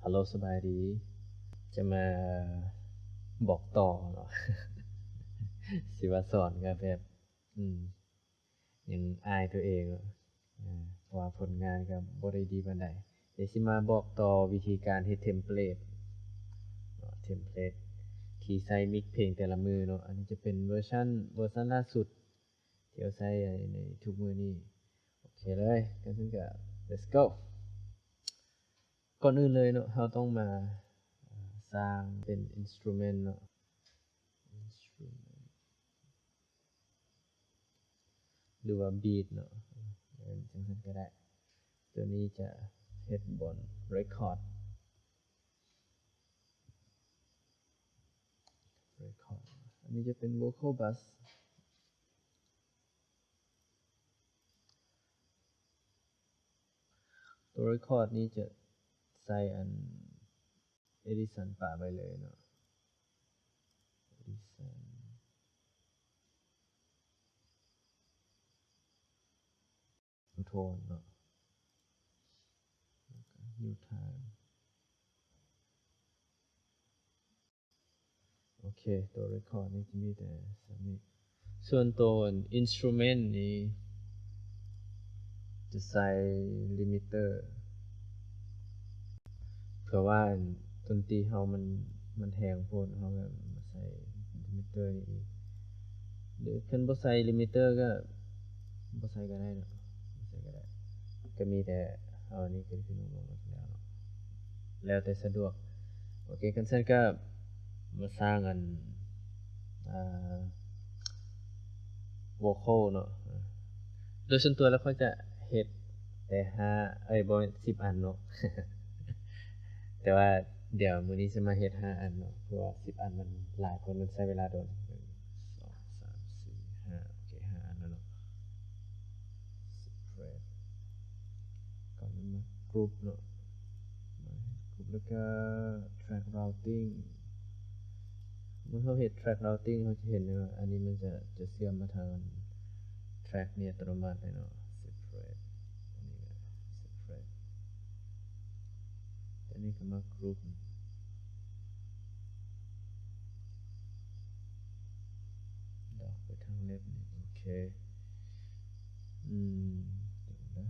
ฮัลโหลสบายดีจะมาบอกต่อเนาะ สิว่าสอนก็แบบอืมยังอายตัวเองเนาะเพราะว่าผลงานก็บ่ได้ดีปานใดเดี๋ยวสิมาบอกต่อวิธีการเฮ็ดเทมเพลตเนาะเทมเพลตที่ใส่มิกเพลงแต่ละมือเนาะอันนี้จะเป็นเวอร์ชันล่าสุดที่เอาใช้ในทุกมื้อนี้โอเคเลยงั้นซึ่งก็ let's go ก่อนอื่นเลยเนาะเราต้องมาสร้างเป็น instrument เนาะ instrument หรือว่า beat เนาะจังซั่นก็ได้ตัวนี้จะเฮ็ดบน record อันนี้จะเป็น vocal bass ตัว record นี้จะใส่อัน Edison ปะไปเลยเนาะ Edison โทนเนาะ new time โอเคตัว record นี้จะมีแต่สามีส่วนตัว instrument นี้จะใส่ limiter เผื่อว่าดนตรีเฮามันแหงโพดเฮาก็มาใส่ limiter นี่อีกหรือคันบ่ใส่ limiter ก็บ่ใส่ก็ได้เนาะบ่ใส่ก็ได้ก็มีแต่เอาอันนี้ขึ้นลงแล้วเนาะแล้วแต่สะดวกโอเคคันซั่นก็มาสร้างอันอ่า vocal เนาะโดยส่วนตัวแล้วเขาจะเฮ็ดแต่บ่แม่น10อันเนาะ แต่ว่าเดี๋ยวมื้อนี้จะมาเฮ็ด5อันเนาะเพราะว่า10อันมันหลายคนมันใช้เวลาโดน1 2 3 4 5โอเค5อันแล้วเนาะ spread ก่อนมากรุ๊ปเนาะมากรุ๊ปแล้วก็ track routing เมื่อเราเฮ็ด track routing เราจะเห็นว่าอันนี้มันจะเชื่อมมาทาง track นี้อัตโนมัติเลยเนาะ spread อันนี้ก็ spread อันนี้ก็มากรุ๊ปดอกไปทางเล็บนี่โอเคเดี๋ยวนะ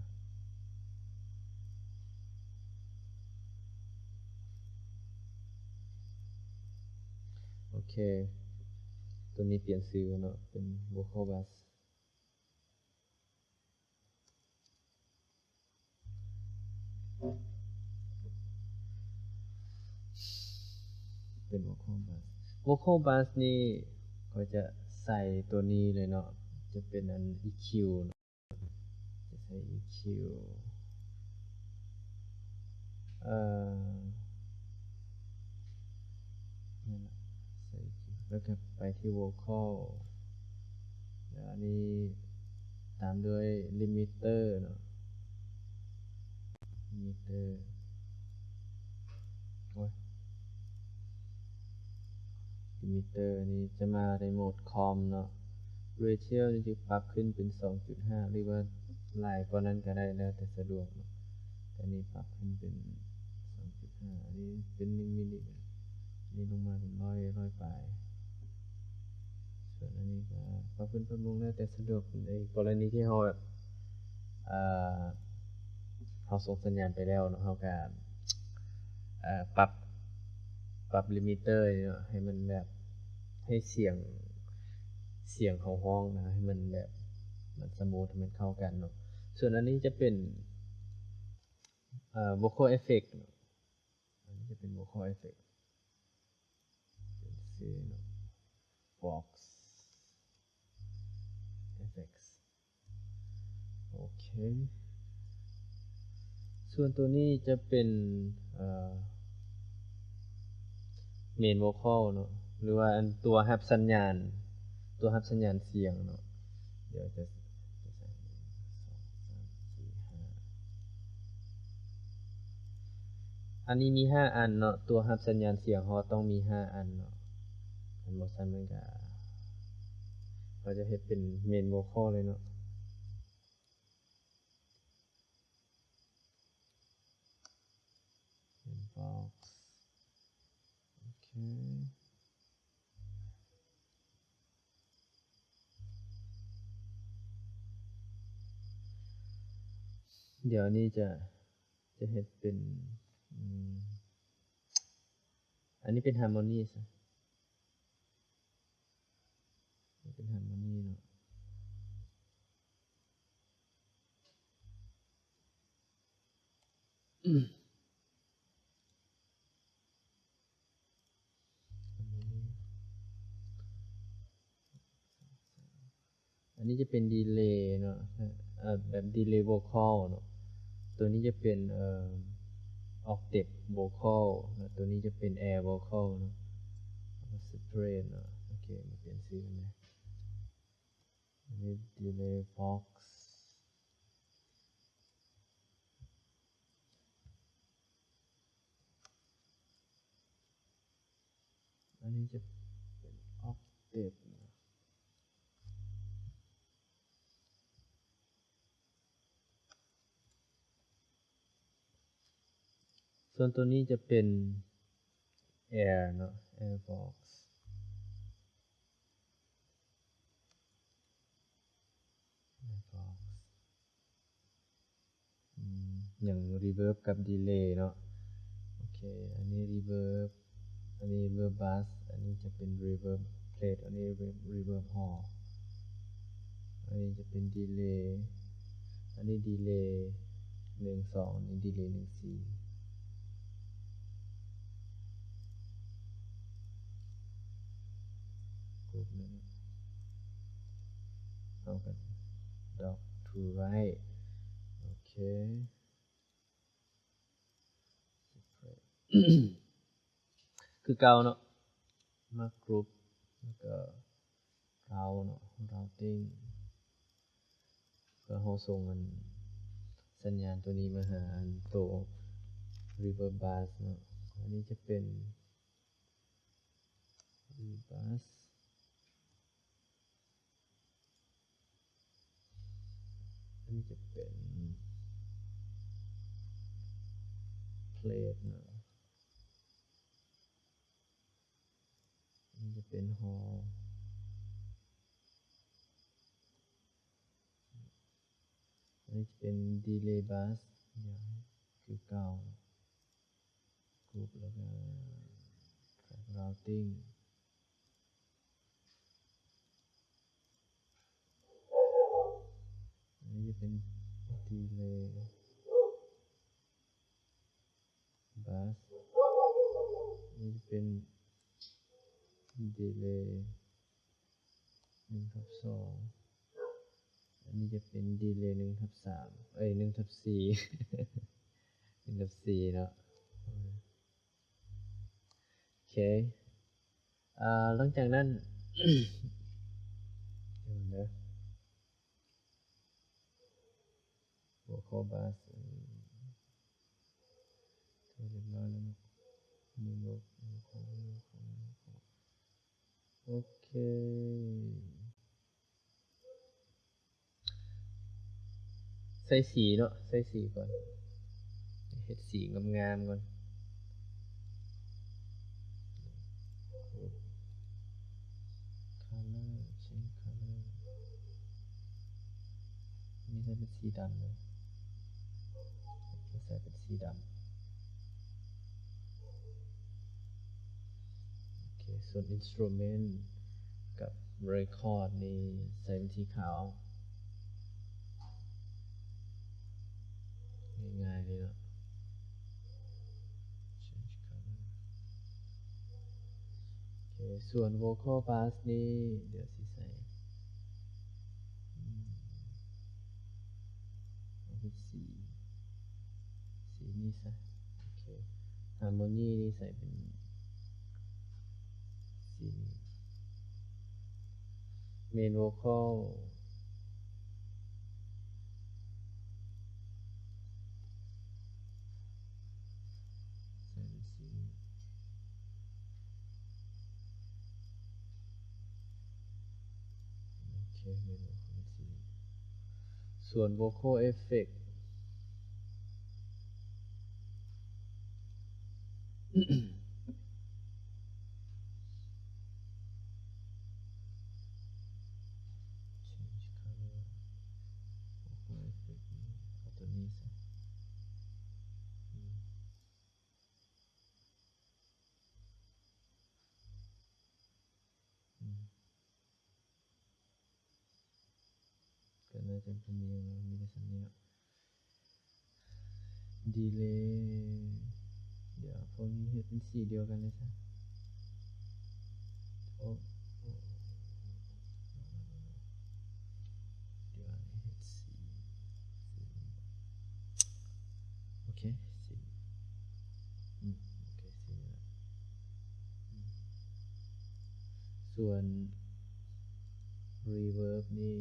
โอเคตัวนี้เปลี่ยนชื่อเนาะเป็น vocal bass เป็น vocal bass นี่ก็จะใส่ตัวนี้เลยเนาะจะเป็นอัน EQ เนาะจะใส่ EQ เอ่อนั่นน่ะใส่ EQ แล้วก็ไปที่ vocal แล้วอันนี้ตามด้วย limiter เนาะ limiter โอ้ย limiter นี้จะมาในโหมด com เนาะ ratio นี่จะปรับขึ้นเป็น 2.5 หรือว่าหลายกว่านั้นก็ได้แล้วแต่สะดวกเนาะแต่นี่ปรับขึ้นเป็น 2.5 อันนี้เป็น1มิลลินี่ลงมาเป็น100ปลายส่วนอันนี้ก็ปรับขึ้นปรับลงแล้วแต่สะดวกในกรณีที่เราแบบอ่าเราส่งสัญญาณไปแล้วเนาะเราก็ปรับลิมิเตอร์เนาะให้มันแบบให้เสียงของห้องนะให้มันแบบมันสมูทให้มันเข้ากันเนาะส่วนอันนี้จะเป็นvocal effect เนาะอันนี้จะเป็น vocal effect เป็น C เนาะ box effects โอเคส่วนตัวนี้จะเป็นmain vocal เนาะหรือว่าอันตัวรับสัญญาณเสียงเนาะเดี๋ยวจะใส่1 2 3 4 5อันนี้มี5อันเนาะตัวรับสัญญาณเสียงเราต้องมี5อันเนาะคันบ่ซั้นมันก็เราจะเฮ็ดเป็น main vocal เลยเนาะเป็น vocal box โอเคเดี๋ยวนี้จะเฮ็ดเป็นอันนี้เป็น harmony ซะเป็น harmony เนาะอันนี้จะเป็น delay เนาะแบบ delay vocal เนาะตัวนี้จะเป็นoctave vocal นะตัวนี้จะเป็น air vocal เนาะ straight เนาะโอเคมาเปลี่ยนชื่อกันนะอันนี้ delay box อันนี้จะเป็น octave นะส่วนตัวนี้จะเป็น air เนาะ air boxอย่าง reverb กับ delay เนาะโอเคอันนี้ reverb อันนี้ reverb bass อันนี้จะเป็น reverb plate อันนี้ reverb hall อันนี้จะเป็น delay อันนี้ delay 1 2อันนี้ delay 1 4กรุ๊ปนั้นเอากัน dog to right โอเค คือเก่าเนาะมากรุ๊ปแล้วก็เราเนาะ routing ก็เราส่งอันสัญญาณตัวนี้มาหาอันตัว reverb bass เนาะอันนี้จะเป็น reverb bass อันนี้จะเป็น plate เนาะอันนี้จะเป็น hall อันนี้จะเป็น delay bass อย่างคือเก่ากรุ๊ปแล้วก็ track routing อันนี้จะเป็น delay bass อันนี้จะเป็น delay 1/2 อันนี้จะเป็น delay 1/3 1/4 1/4 เนาะโอเคหลังจากนั้นเดี๋ยวนะ vocal bass เรียบร้อยแล้วเนาะโอเคใส่สีเนาะใส่สีก่อนเฮ็ดสีงามๆก่อนcolor change color นี่ใส่เป็นสีดำเลยใส่เป็นสีดำโอเคส่วน instrument กับ record นี่ใส่เป็นสีขาวง่ายๆเลยเนาะ change color โอเคส่วน vocal bass นี่เดี๋ยวสิใส่เอาเป็นสีนี่ซะโอเค harmony นี่ใส่เป็นสีนี้ main vocal ใส่เป็นสีนี้โอเค main vocal เป็นสีนี้ส่วน vocal effect เอาตัวนี้ซะก็น่าจะมีแต่สัญญาดีเลยเดี๋ยวพวกนี้เฮ็ดเป็นสีเดียวกันเลยซะโอ้เดี๋ยวอันนี้เฮ็ดสีโอเคสีโอเคสีนี้ละส่วน reverb นี่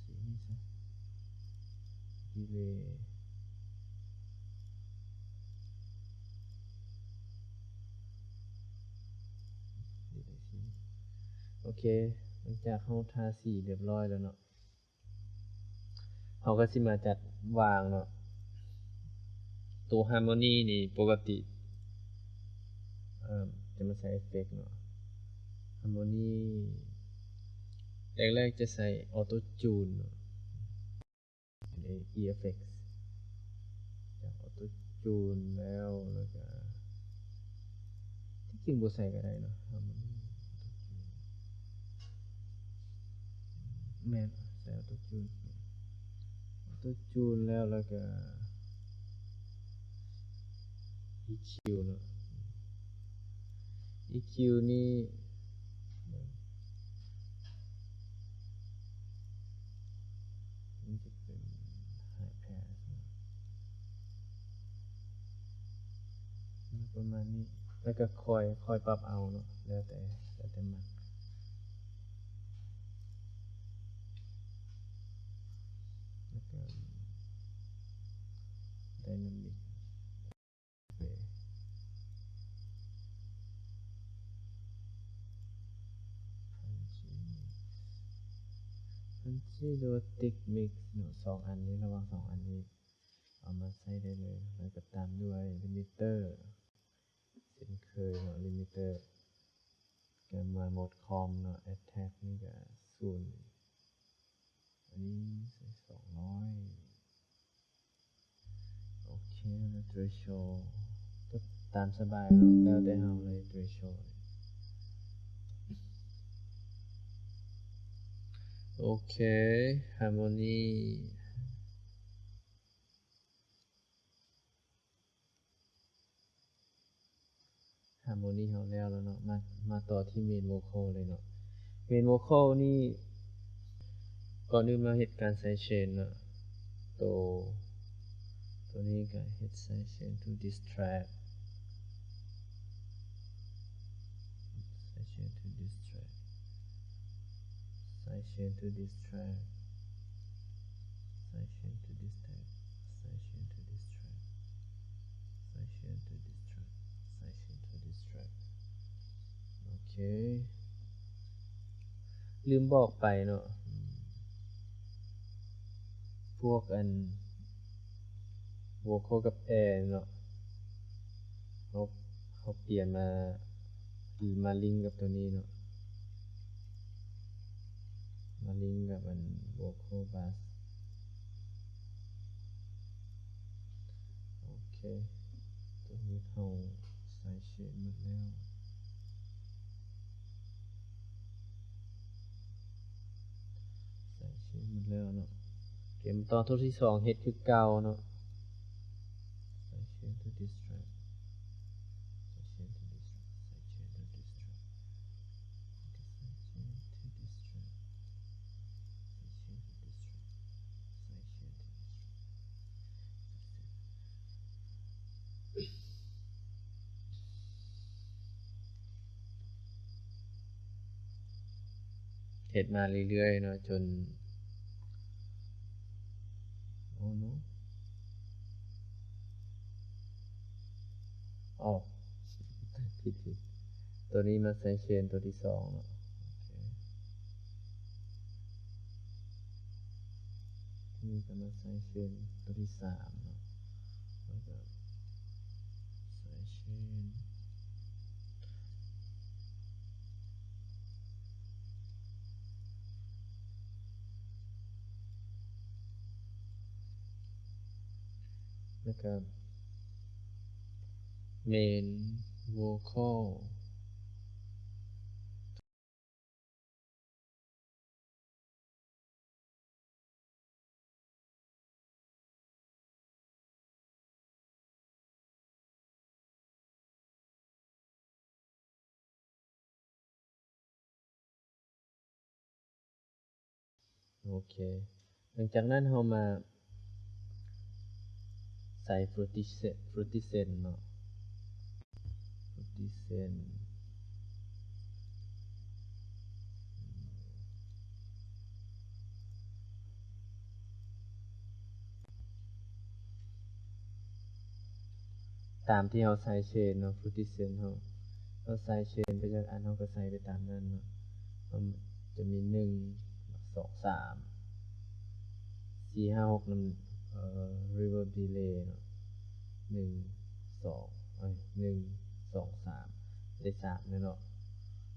สีนี้ซะ delay สีโอเคหลังจากเราทาสีเรียบร้อยแล้วเนาะเราก็สิมาจัดวางเนาะตัว harmony นี่ปกติจะมาใส่เอฟเฟกต์เนาะ harmony แรกๆจะใส่ auto tune เนาะeffects จาก auto tune แล้วก็ที่จริงบ่ใส่ก็ได้เนาะ harmony แม่นใส่ auto tuneแล้วก็ EQ เนาะ EQ นี่มันจะเป็น high pass ประมาณนี้แล้วก็คอยปรับเอาเนาะแล้วแต่มันแล้วก็ dynamic ที่ดูติกมิกซ์เนาะ2อันนี้ระหว่าง2อันนี้เอามาใช้ได้เลยแล้วก็ตามด้วยลิมิเตอร์เช่นเคยเนาะลิมิเตอร์ก็มาโหมดคอมเนาะ attack นี่ก็0อันนี้ใส่200โอเคแล้ว threshold ก็ตามสบายเนาะแล้วแต่เราเลย threshold โอเค harmony harmony เราแล้วเนาะมาต่อที่ main vocal เลยเนาะ main vocal นี่ก่อนอื่นมาเฮ็ดการใส่เชนเนาะตัวนี้ก็เฮ็ดใส่เชน to this track ใส่เชน to this track ใส่เชน to this track ใส่เชน to this track ใส่เชน to this track ใส่เชน to this track ใส่เชน to this track โอเคลืมบอกไปเนาะพวกvocal กับ air เนาะเขาเปลี่ยนมาลิงก์กับตัวนี้เนาะมาลิงก์กับvocal bass โอเคตัวนี้เขาใส่เชนหมดแล้วใส่เชนหมดแล้วเนาะเกมตอนทุกที่2เฮ็ดคือเก่าเนาะใส่เชน to this track ใส่เชน to this track ใส่เชน to this track ใส่เชน to this track ใส่เชน to this track ใส่เชน to this track เฮ็ดมาเรื่อยๆเนาะจนโอ้โนอ๋อผิดตัวนี้มาใส่เชนตัวที่2เนาะโอเค นี่ก็มาใส่เชนตัวที่3เนาะแล้วก็ใส่เชนแล้วก็ main vocal โอเคหลังจากนั้นเรามาใส่ fruity zen เนาะ fruity zen ตามที่เราใส่เชนเนาะ fruity zen เราใส่เชนไปจากอันเราก็ใส่ไปตามนั้นเนาะมันจะมี1 2 3 4 5 6นำreverb delay เนาะ1 2 1 2 3ได้3เนาะ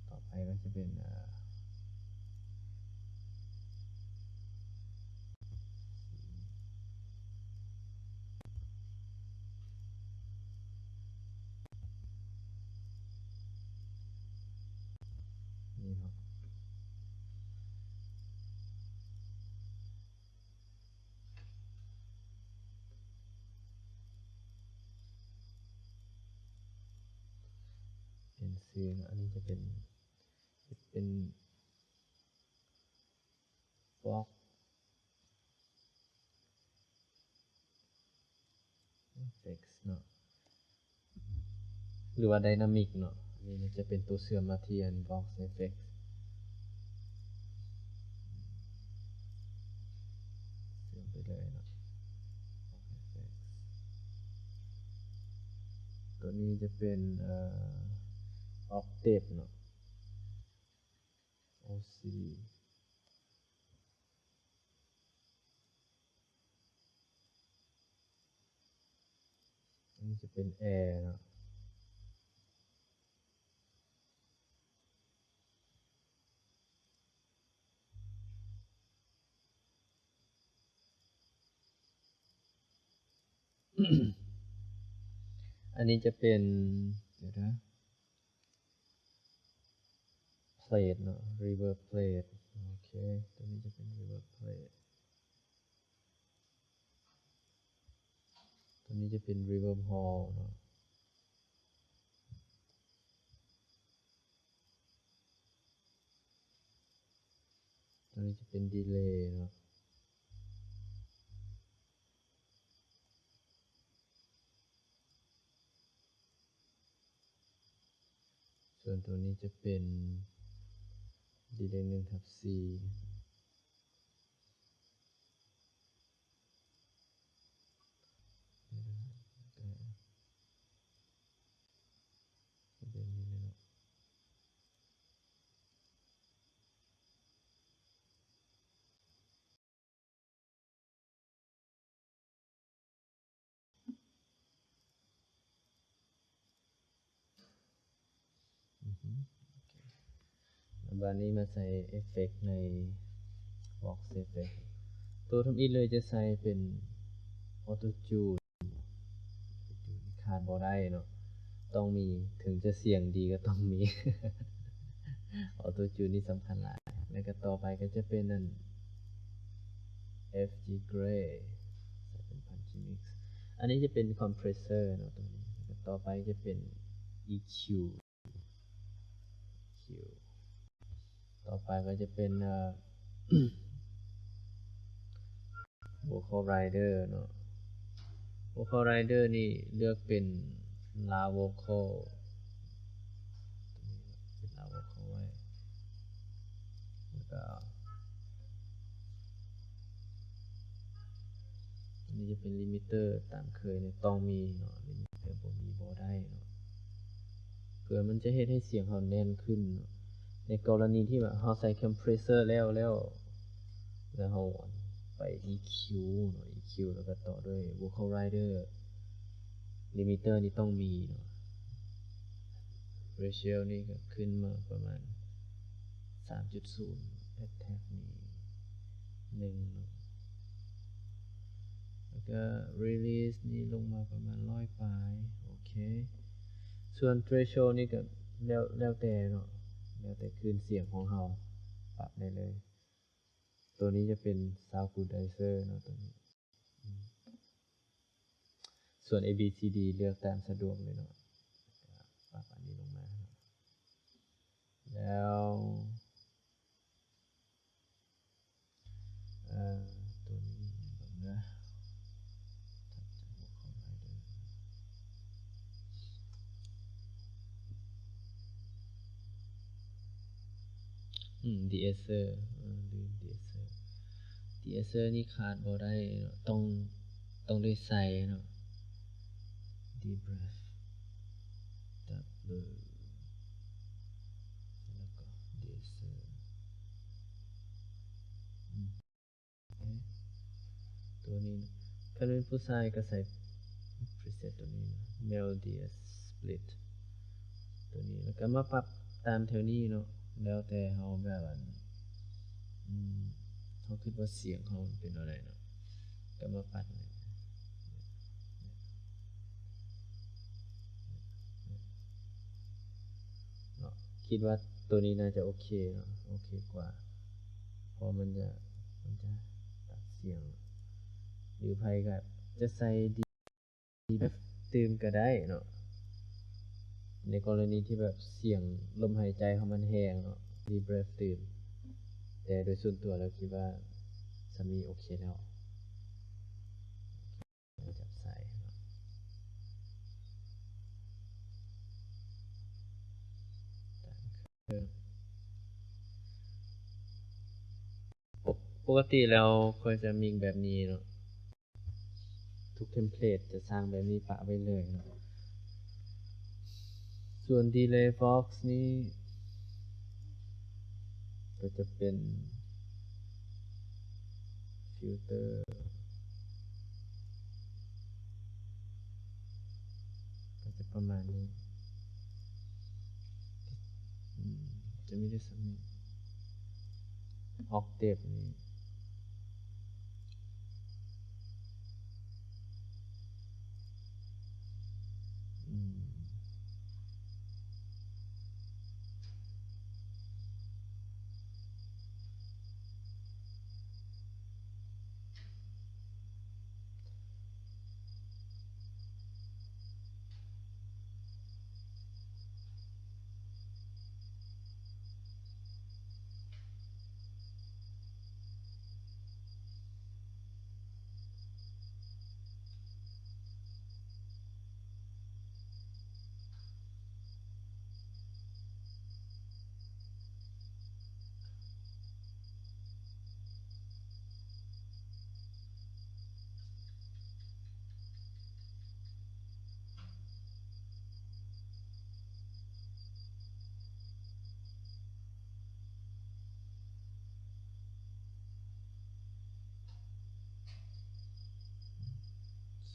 ต่อไปก็จะเป็นนี่เนาะเป็นซื้อเนาะอันนี้จะเป็นFox Effects เนาะหรือว่า Dynamic เนาะนี่จะเป็นตัวเชื่อมมาที่ Box Effects เชื่อมไปเลยเนาะ Box Effects ตัวนี้จะเป็นOctave เนาะ OC อันนี้จะเป็น Air เนาะอันนี้จะเป็นเดี๋ยวนะ plate เนาะ reverb plate โอเคตัวนี้จะเป็น reverb plate ตัวนี้จะเป็น reverb hall เนาะตัวนี้จะเป็น delay เนาะส่วนตัวนี้จะเป็น delay 1/4เป็นนี้เลยเนาะบันนี้มาใส่เอฟเฟกต์ใน Box Effect ตัวทำอินเลยจะใส่เป็น Auto Tune ขาดบ่ได้เนาะต้องมีถึงจะเสียงดีก็ต้องมี Auto Tune นี่สำคัญหลายแล้วก็ต่อไปก็จะเป็นนั่น FG Gray ใส่เป็น Punchy Mix อันนี้จะเป็น Compressor เนาะตัวนี้แล้วต่อไปจะเป็น EQ ต่อไปก็จะเป็นVocal Rider เนาะ Vocal Rider นี่เลือกเป็น La Vocal เป็น La Vocal ไว้แล้วก็อันนี้จะเป็น Limiter ตามเคยเนี่ยต้องมีเนาะ Limiter บ่มีบ่ได้เนาะเพื่อมันจะเฮ็ดให้เสียงเราแน่นขึ้นเนาะในกรณีที่แบบเราใส่ Compressor แล้วเรา ไป EQ เนาะ EQ แล้วก็ต่อด้วย Vocal Rider Limiter นี่ต้องมีเนาะ Ratio นี่ก็ขึ้นมาประมาณ 3.0 Attack นี่1เนาะแล้วก็ Release นี่ลงมาประมาณ100ปลายโอเคส่วน Threshold นี่ก็แล้วแต่เนาะแล้วแต่คลื่นเสียงของเราปรับได้เลยตัวนี้จะเป็น Sound Goodizer เนาะตัวนี้ส่วน ABCD เลือกตามสะดวกเลยเนาะปรับอันนี้ลงมาแล้วตัวนี้แบบนะde-esser ลืม de-esser นี่ขาดบ่ได้เนาะต้องได้ใส่เนาะ deep breath double แล้วก็ de-esser ตัวนี้ถ้าเป็นผู้ชายก็ใส่ preset ตัวนี้นะ melodious split ตัวนี้แล้วก็มาปรับตามแถวนี้เนาะแล้วแต่เราแบบว่าเขาคิดว่าเสียงเขาเป็นอะไรเนาะก็มาปรับเนาะคิดว่าตัวนี้น่าจะโอเคเนาะโอเคกว่าเพราะมันจะตัดเสียงหรือไพ่ก็จะใส่ดีแบบตื่นก็ได้เนาะในกรณีที่แบบเสียงลมหายใจของมันแห้งเนาะดีเบรฟตื่นแต่โดยส่วนตัวเราคิดว่าสามีโอเคแล้วจับใส่ปกติแล้วค่อยจะมิกแบบนี้เนาะทุกเทมเพลตจะสร้างแบบนี้ปะไว้เลยเนาะส่วน Delay Fox นี้ก็จะเป็นฟิลเตอร์ก็จะประมาณนี้จะไม่ได้สมิธออกเทปนี้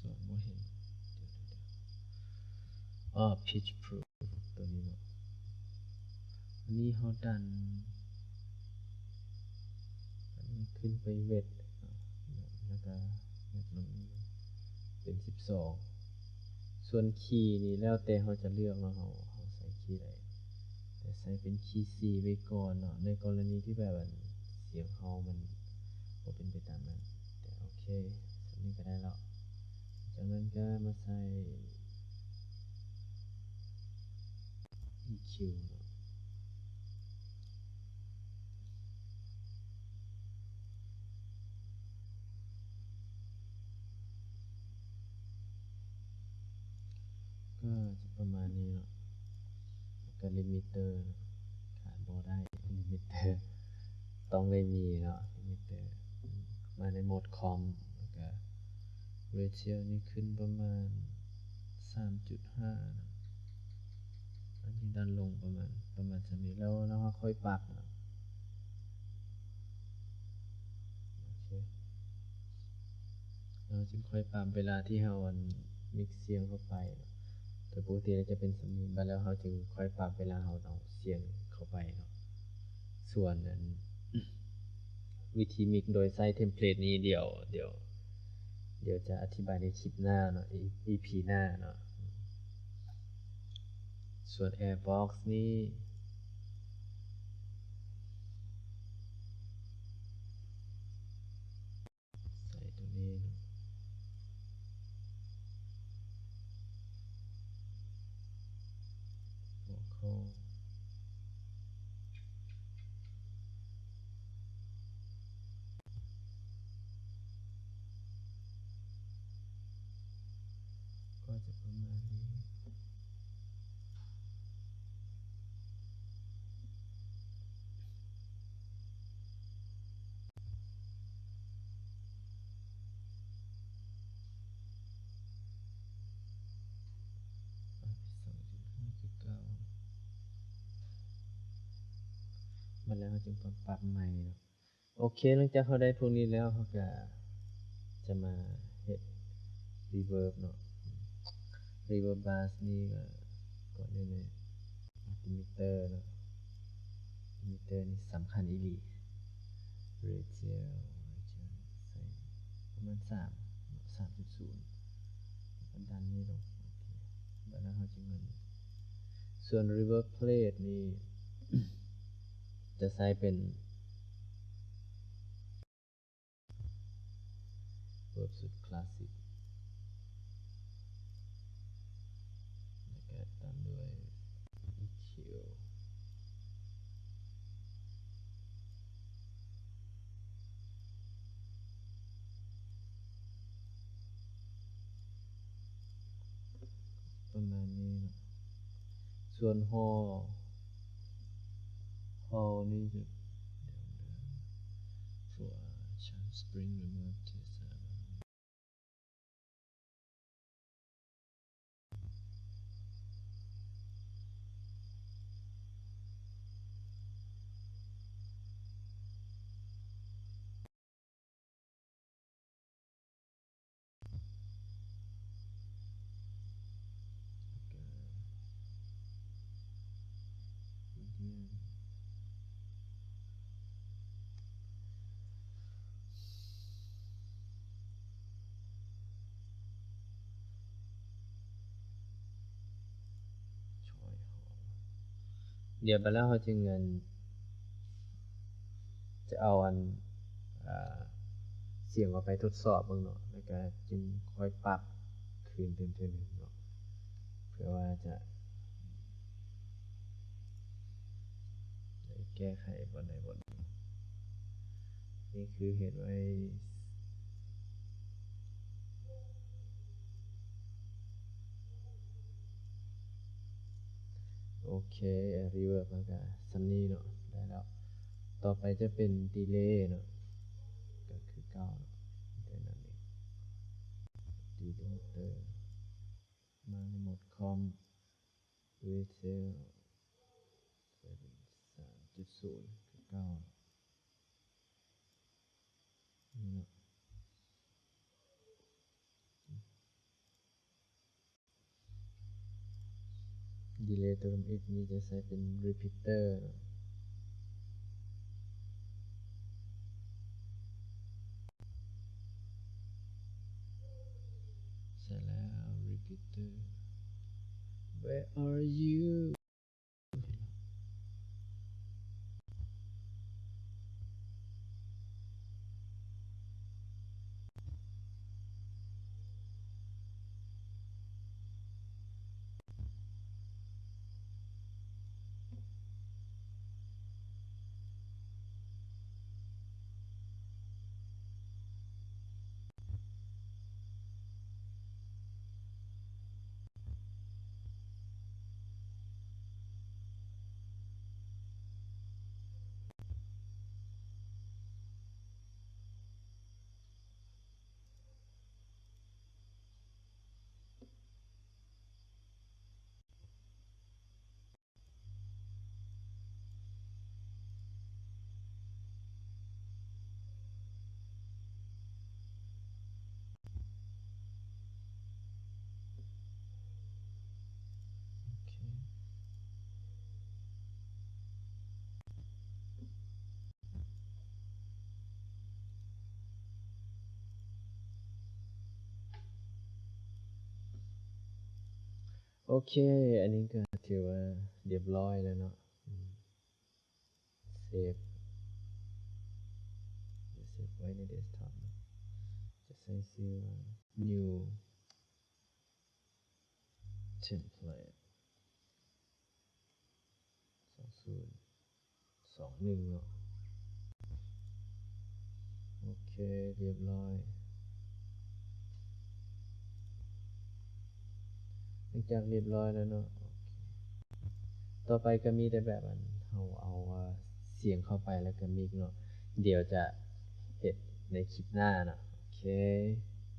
ส่วนบ่เห็นpitch proof ตัวนี้เนาะอันนี้เขาดันอันนี้ขึ้นไปเวทแล้วก็เวทมันเป็น12ส่วนคีย์นี่แล้วแต่เขาจะเลือกเนาะเขาใส่คีย์ใดแต่ใส่เป็นคีย์ C ไว้ก่อนเนาะในกรณีที่แบบเสียงเขามันบ่เป็นไปตามนั้นแต่โอเคสักนี้ก็ได้แล้วจากนั้นก็มาใส่ EQ เนาะก็จะประมาณนี้เนาะแล้วก็ลิมิเตอร์ขาดบ่ได้ลิมิเตอร์ต้องได้มีเนาะลิมิเตอร์มาในโหมดคอมแล้วก็ ratio นี่ขึ้นประมาณ 3.5 นะอันนี้ดันลงประมาณจะมีแล้วค่อยปรับนะโอเค เราจึงค่อยปรับเวลาที่เรามิกเสียงเข้าไปเนาะแต่ปกติเราจะเป็นสำเนียงบัดแล้วเราจึงค่อยปรับเวลาเราเอาเสียงเข้าไปเนาะส่วนนั้น วิธีมิกโดยใช้เทมเพลตนี้เดี๋ยวจะอธิบายในคลิปหน้าเนาะ EP หน้าเนาะส่วน Airbox นี่ใส่ตัวนี้เนาะ vocal ก็จะประมาณนี้2.5คือเก่ามาแล้วเราจึงปรับใหม่เนาะโอเคหลังจากเขาได้พวกนี้แล้วเขาก็จะมาเฮ็ด reverb เนาะ reverb bass นี่ก็ก่อนอื่นเลย limiter เนาะ limiter นี่สำคัญอีหลี radial ใส่ประมาณ3.0ก็ดันนี่ลงโอเคแล้วเราจึงมันส่วน reverb plate นี่ จะใช้เป็น verb สุดคลาสสิกแล้วก็ตามด้วย EQ ประมาณนี้เนาะส่วน hall นี่จะfor chant spring remove test เดี๋ยวไปแล้วเขาจึงเงินจะเอาเสียงออกไปทดสอบบ้างเนาะแล้วก็จึงค่อยปรับคืนเต็มๆเนาะเพื่อว่าจะได้แก้ไขบนใดบนนี่คือเหตุไว้โอเครีเวิร์บมันก็ซัมนี่เนาะได้แล้วต่อไปจะเป็นดีเลย์เนาะก็คือเก้าเนาะเดี๋ยวนั้นเองดีเลย์เตอร์มาในโหมดคอมเวเซลเป็น3.0คือเก้านี่เนาะดีเลย์ตัวอีกนี้จะใช้เป็นรีพีเตอร์เนาะใช่แล้ว repeater where are you โอเคอันนี้ก็ถือว่าเรียบร้อยแล้วเนาะเซฟไว้ในเดสก์ท็อปจะใส่ชื่อว่า new template 2021เนาะโอเคเรียบร้อยหลังจากเรียบร้อยแล้วเนาะต่อไปก็มีแต่แบบเราเอาเสียงเข้าไปแล้วก็มิกเนาะเดี๋ยวจะเฮ็ดในคลิปหน้าเนาะโอเค